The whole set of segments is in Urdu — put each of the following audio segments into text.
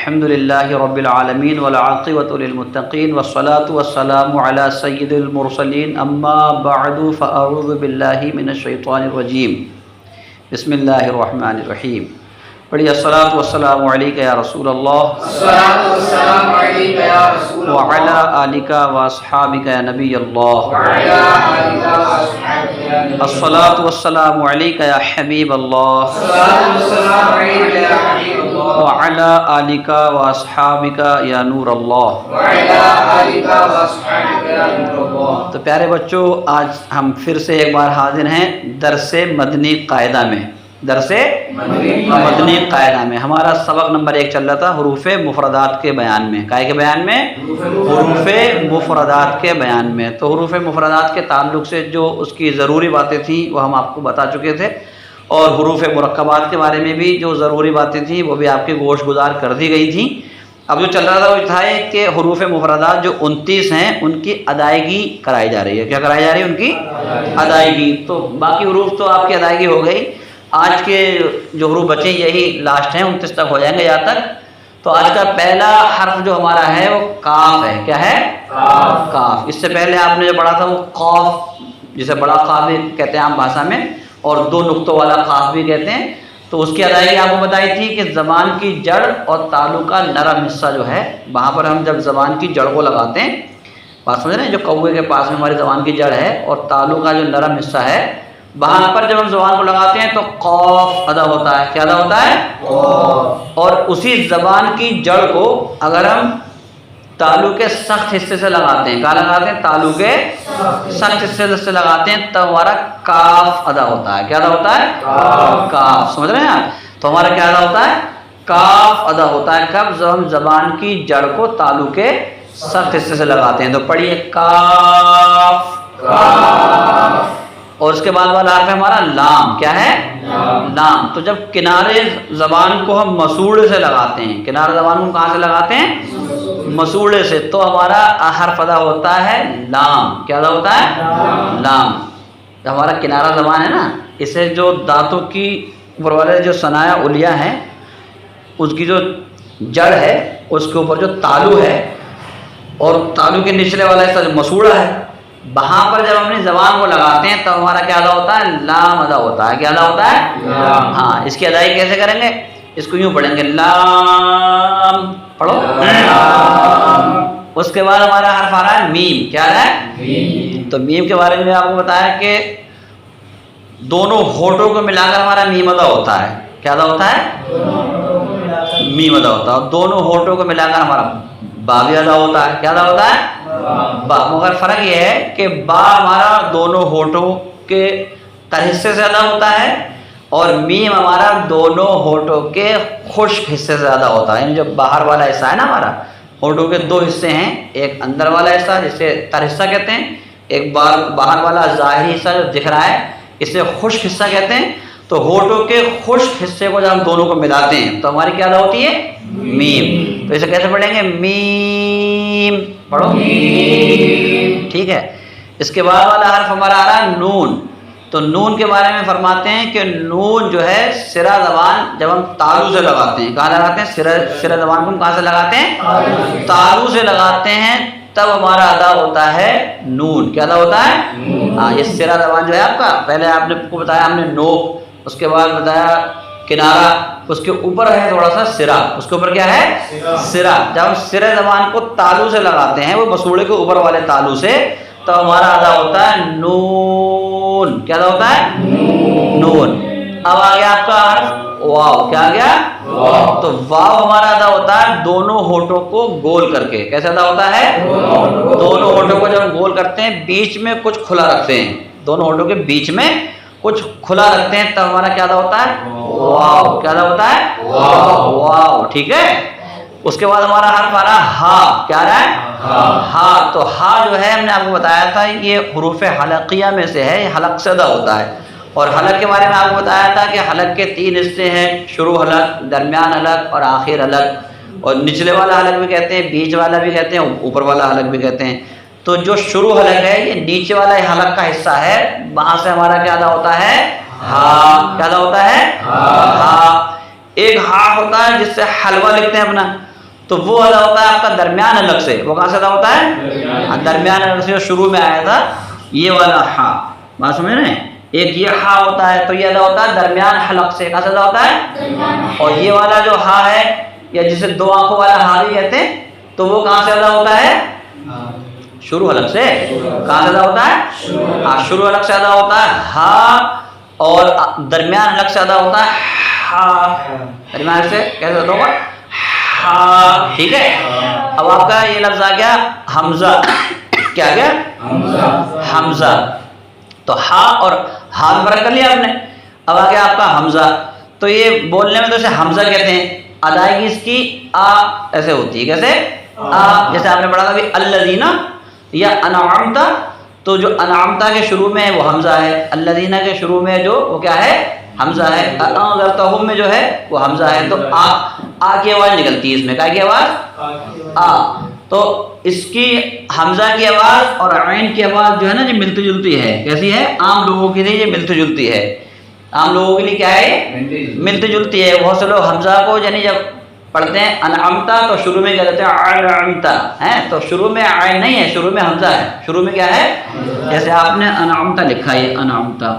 الحمد للہ رب العالمین والعاقبۃ للمتقین والصلاة والسلام علی سید المرسلین اما بعد فاعوذ باللہ من الشیطان الرجیم بسم اللہ الرحمن الرحیم. پڑھیے الصلاۃ والسلام علیک یا رسول اللہ وعلی آلک واصحابک یا نبی اللہ. الصلاۃ والسلام علیک یا حبیب اللہ وعلی آلک واصحابک یا نور اللہ. تو پیارے بچوں، آج ہم پھر سے ایک بار حاضر ہیں درس مدنی قاعدہ میں. درس مدنی قاعدہ میں ہمارا سبق نمبر 1 چل رہا تھا حروف مفردات کے بیان میں. کائے کے بیان میں؟ حروف مفردات کے بیان میں. تو حروف مفردات کے تعلق سے جو اس کی ضروری باتیں تھیں وہ ہم آپ کو بتا چکے تھے، اور حروف مرکبات کے بارے میں بھی جو ضروری باتیں تھیں وہ بھی آپ کے گوش گزار کر دی گئی تھیں. اب جو چل رہا تھا وہ تھا کہ حروف مفردات جو 29 ہیں ان کی ادائیگی کرائی جا رہی ہے. کیا کرائی جا رہی ہے؟ ان کی ادائیگی. تو باقی حروف تو آپ کی ادائیگی ہو گئی. آج کے جو حروف بچے یہی لاسٹ ہیں، 29 تک ہو جائیں گے یہاں تک. تو آج کا پہلا حرف جو ہمارا ہے وہ کاف ہے. کیا ہے؟ کاف. اس سے پہلے آپ نے جو پڑھا تھا وہ قاف، جسے بڑا قاف بھی کہتے ہیں عام بھاشا میں، اور 2 نقطوں والا قاف بھی کہتے ہیں. تو اس کی ادائیگی آپ کو بتائی تھی کہ زبان کی جڑ اور تالو کا نرم حصہ جو ہے، وہاں پر ہم جب زبان کی جڑ کو لگاتے ہیں، بات سمجھ رہے ہیں، جو کوے کے پاس میں ہماری زبان کی جڑ ہے اور تالو کا جو نرم حصہ ہے، وہاں پر جب ہم زبان کو لگاتے ہیں تو قاف ادا ہوتا ہے. کیا ادا ہوتا ہے؟ قاف. اور اسی زبان کی جڑ کو اگر ہم تالو کے سخت حصے سے لگاتے ہیں، کہاں لگاتے ہیں؟ تالو کے سخت حصے سے لگاتے ہیں، تب ہمارا کاف ادا ہوتا ہے. کیا ادا ہوتا ہے؟ کاف. سمجھ رہے ہیں آپ؟ تو ہمارا کیا ادا ہوتا ہے؟ کاف ادا ہوتا ہے. کب؟ جب ہم زبان کی جڑ کو تالو کے سخت حصے سے لگاتے ہیں. تو پڑھیے کاف. اور اس کے بعد والا حرف ہے ہمارا لام. کیا ہے؟ لام. تو جب کنارے زبان کو ہم مسوڑے سے لگاتے ہیں، کنارے زبان کو کہاں سے لگاتے ہیں؟ مسوڑے سے، تو ہمارا حرف ادا ہوتا ہے لام. کیا ادا ہوتا ہے؟ لام. جو ہمارا کنارہ زبان ہے نا، اسے جو دانتوں کی اوپر والے جو ثنایا علیہ ہیں، اس کی جو جڑ ہے، اس کے اوپر جو تالو ہے اور تالو کے نچلے والا حصہ جو مسوڑا ہے، وہاں پر جب ہم اپنی زبان کو لگاتے ہیں تو ہمارا کیا ادا ہوتا ہے؟ لام ادا ہوتا ہے. کیا ادا ہوتا ہے؟ لام. ہاں. اس کی ادائیگی کیسے کریں گے؟ اس کو یوں پڑھیں گے، لام. پڑھو. اس کے بعد ہمارا حرف آ رہا ہے میم. کیا ہے؟ میم. تو میم کے بارے میں آپ کو بتایا کہ دونوں ہونٹوں کو ملا کر ہمارا میم ادا ہوتا ہے. کیا ادا ہوتا ہے؟ میم ادا ہوتا ہے. اور دونوں ہونٹوں کو ملا کر ہمارا با بھی ادا ہوتا ہے. کیا ادا ہوتا ہے؟ با. مگر فرق یہ ہے کہ با ہمارا دونوں ہونٹوں کے حصے سے ادا ہوتا ہے، اور میم ہمارا دونوں ہونٹوں کے خشک حصے سے ادا ہوتا ہے. یعنی جو باہر والا حصہ ہے نا، ہمارا ہونٹوں کے 2 حصے ہیں، ایک اندر والا حصہ جسے تر حصہ کہتے ہیں، ایک باہر والا ظاہری حصہ جو دکھ رہا ہے اسے خشک حصہ کہتے ہیں. تو ہونٹوں کے خشک حصے کو جب ہم دونوں کو ملاتے ہیں تو ہماری کیا ادا ہوتی ہے؟ میم. تو اسے کیسے پڑھیں گے؟ میم. پڑھو. ٹھیک ہے. اس کے بعد والا حرف ہمارا آ رہا ہے نون. تو نون کے بارے میں فرماتے ہیں کہ نون جو ہے سرا زبان جب ہم تالو سے لگاتے ہیں، کہاں لگاتے ہیں؟ سرا زبان کو ہم کہاں سے لگاتے ہیں؟ تالو سے لگاتے ہیں، تب ہمارا ادا ہوتا ہے نون. کیا ادا ہوتا ہے؟ ہاں. یہ سرا زبان جو ہے آپ کا، پہلے آپ نے کو بتایا ہم نے نوک، اس کے بعد بتایا کنارہ، اس کے اوپر ہے تھوڑا سا سرا. اس کے اوپر کیا ہے؟ سرا. جب ہم سرے زبان کو تالو سے لگاتے ہیں، وہ مسوڑے کے اوپر والے تالو سے، تو ہمارا ادا ہوتا ہے نون. کیا ادا ہوتا ہے؟ نون. اب آ گیا آپ کا حرف واو. کیا آ گیا؟ واو. تو واو ہمارا ادا ہوتا ہے دونوں ہونٹوں کو گول کر کے. کیسے ادا ہوتا ہے؟ دونوں ہونٹوں کو جب ہم گول کرتے ہیں، بیچ میں کچھ کھلا رکھتے ہیں، دونوں ہونٹوں کے بیچ میں کچھ کھلا رکھتے ہیں، تب ہمارا کیا ادا ہوتا ہے؟ واو. کیا ادا ہوتا ہے؟ واو. ٹھیک ہے. اس کے بعد ہمارا حرف آ رہا ہے ہا. کیا آ رہا ہے؟ ہا. تو ہا جو ہے ہم نے آپ کو بتایا تھا یہ حروف حلقیہ میں سے ہے، یہ حلق سے ادا ہوتا ہے. اور حلق کے بارے میں آپ کو بتایا تھا کہ حلق کے 3 حصے ہیں، شروع حلق، درمیان حلق اور آخر حلق. اور نچلے والا حلق بھی کہتے ہیں، بیچ والا بھی کہتے ہیں، اوپر والا حلق بھی کہتے ہیں. تو جو شروع حلق ہے یہ نیچے والا حلق کا حصہ ہے، وہاں سے ہمارا کیا ادا ہوتا ہے؟ ہا. کیا ادا ہوتا ہے؟ ہا. ایک ہا ہوتا ہے جس سے حلوہ لکھتے ہیں اپنا، تو وہ ادا ہوتا ہے آپ کا درمیان حلق سے. وہ کہاں سے ادا ہوتا ہے؟ درمیان حلق سے. جو شروع میں آیا تھا یہ والا ہا، بات سمجھ رہے ہیں؟ ایک یہ ہا ہوتا ہے تو یہ ادا ہوتا ہے درمیان حلق سے. کہاں سے ادا ہوتا ہے؟ اور یہ والا جو ہا ہے یا جسے دو آنکھوں والا ہا بھی کہتے ہیں، تو وہ کہاں سے ادا ہوتا ہے؟ شروع حلق سے. کہاں سے ادا ہوتا ہے؟ ہاں شروع حلق سے ادا ہوتا ہے ہا، اور درمیان حلق سے ادا ہوتا ہے ہا. درمیان حلق سے کیسے ادا ہوگا؟ ہا. ٹھیک ہے. اب آپ کا یہ لفظ آ گیا حمزہ. کیا آ گیا؟ حمزہ. تو ہا اور ہا میں فرق کر لیا آپ نے. اب آ گیا آپ کا حمزہ. تو یہ بولنے میں تو اسے حمزہ کہتے ہیں، ادائیگی اس کی آ ایسے ہوتی ہے. کیسے؟ آ. جیسے آپ نے پڑھا تھا کہ الذین یا انعمت، تو جو انعمت کے شروع میں ہے وہ حمزہ ہے، الذین کے شروع میں جو وہ کیا ہے؟ حمزہ ہے. انذرتہم میں جو ہے وہ حمزہ ہے. تو آ کی آواز نکلتی ہے اس میں. کیا کی آواز؟ آ. تو اس کی حمزہ کی آواز اور عین کی آواز جو ہے نا یہ ملتی جلتی ہے. کیسی ہے؟ عام لوگوں کے لیے یہ ملتی جلتی ہے. عام لوگوں کے لیے کیا ہے؟ ملتی جلتی ہے. بہت سے لوگ حمزہ کو یعنی جب پڑھتے ہیں انعمتا تو شروع میں کیا کہتے ہیں؟ انعمتا ہے. تو شروع میں عین نہیں ہے، شروع میں حمزہ ہے. شروع میں کیا ہے؟ جیسے آپ نے انعمتا لکھا ہے، انعمتا.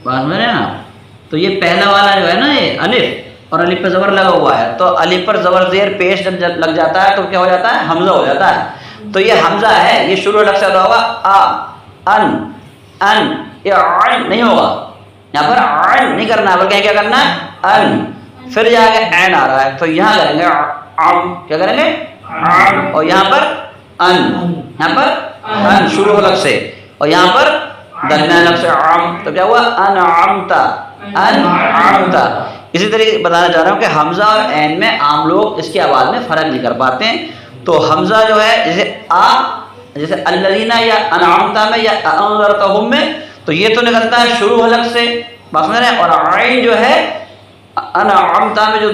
بات میں نا. تو یہ پہلا والا جو ہے نا یہ الف، اور الف پہ زبر لگا ہوا ہے، تو الف پر زبر زیر پیش جب لگ جاتا ہے تو کیا ہو جاتا ہے؟ حمزہ ہو جاتا ہے. تو یہ حمزہ ہے، یہ شروع الگ سے ادا ہوگا آ ان. یہ عین نہیں ہوگا، یہاں پر عین نہیں کرنا ہے بلکہ کیا کرنا ہے؟ ان. پھر جا کے عین آ رہا ہے تو یہاں کریں گے عم. کیا کریں گے؟ عم. اور یہاں پر ان. یہاں پر ان شروع الگ سے، اور یہاں پر درمیان الگ سے عم. تو کیا ہوا؟ انعمتا. انعمتا. اسی طریقے بتانا چاہ رہا ہوں کہ حمزہ اور عین میں عام لوگ اس کی آواز میں فرق نہیں کر پاتے ہیں. تو حمزہ جو ہے جیسے آ، جیسے الذین یا انعمتا میں یا انذرتہم میں، تو یہ تو نکلتا ہے شروع حلق سے. بات سمجھ رہے ہیں؟ اور عین جو ہے انعمتا میں جو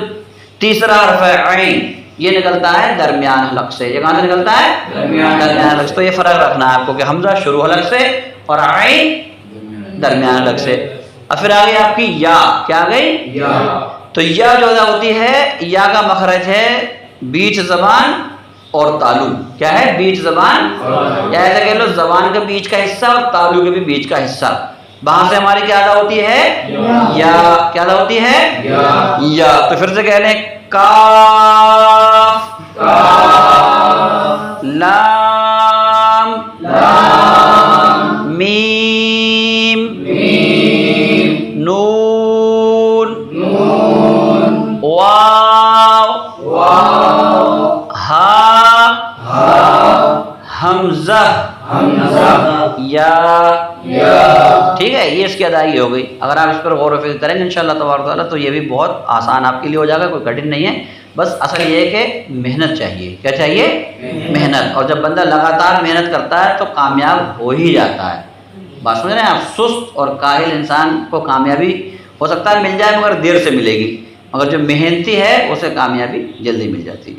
تیسرا حرف ہے عین، یہ نکلتا ہے درمیان حلق سے. یہ کہاں سے نکلتا ہے؟ درمیان حلق سے. تو یہ فرق رکھنا ہے آپ کو کہ حمزہ شروع حلق سے اور عین درمیان حلق سے. اب پھر آ گئی آپ کی یا. کیا آ گئی؟ یا. تو یا جو ادا ہوتی ہے، یا کا مخرج ہے بیچ زبان اور تالو. کیا ہے؟ بیچ زبان، یا ایسا کہہ لو زبان کے بیچ کا حصہ اور تالو کے بھی بیچ کا حصہ. وہاں سے ہماری کیا ادا ہوتی ہے؟ یا. کیا ادا ہوتی ہے؟ یا. تو پھر سے کہہ لیں کاف لام میم نون واو ہا حمزہ یا. ٹھیک ہے، یہ اس کی ادائیگی ہو گئی. اگر آپ اس پر غور و فکر کریں گے انشاءاللہ تبارک و تعالیٰ تو یہ بھی بہت آسان آپ کے لیے ہو جائے گا. کوئی کٹھن نہیں ہے. بس اصل یہ ہے کہ محنت چاہیے. کیا چاہیے؟ محنت. اور جب بندہ لگاتار محنت کرتا ہے تو کامیاب ہو ہی جاتا ہے. بات سمجھ رہے ہیں آپ؟ سست اور کاہل انسان کو کامیابی ہو سکتا ہے مل جائے مگر دیر سے ملے گی، مگر جو محنتی ہے اسے کامیابی جلدی مل جاتی ہے.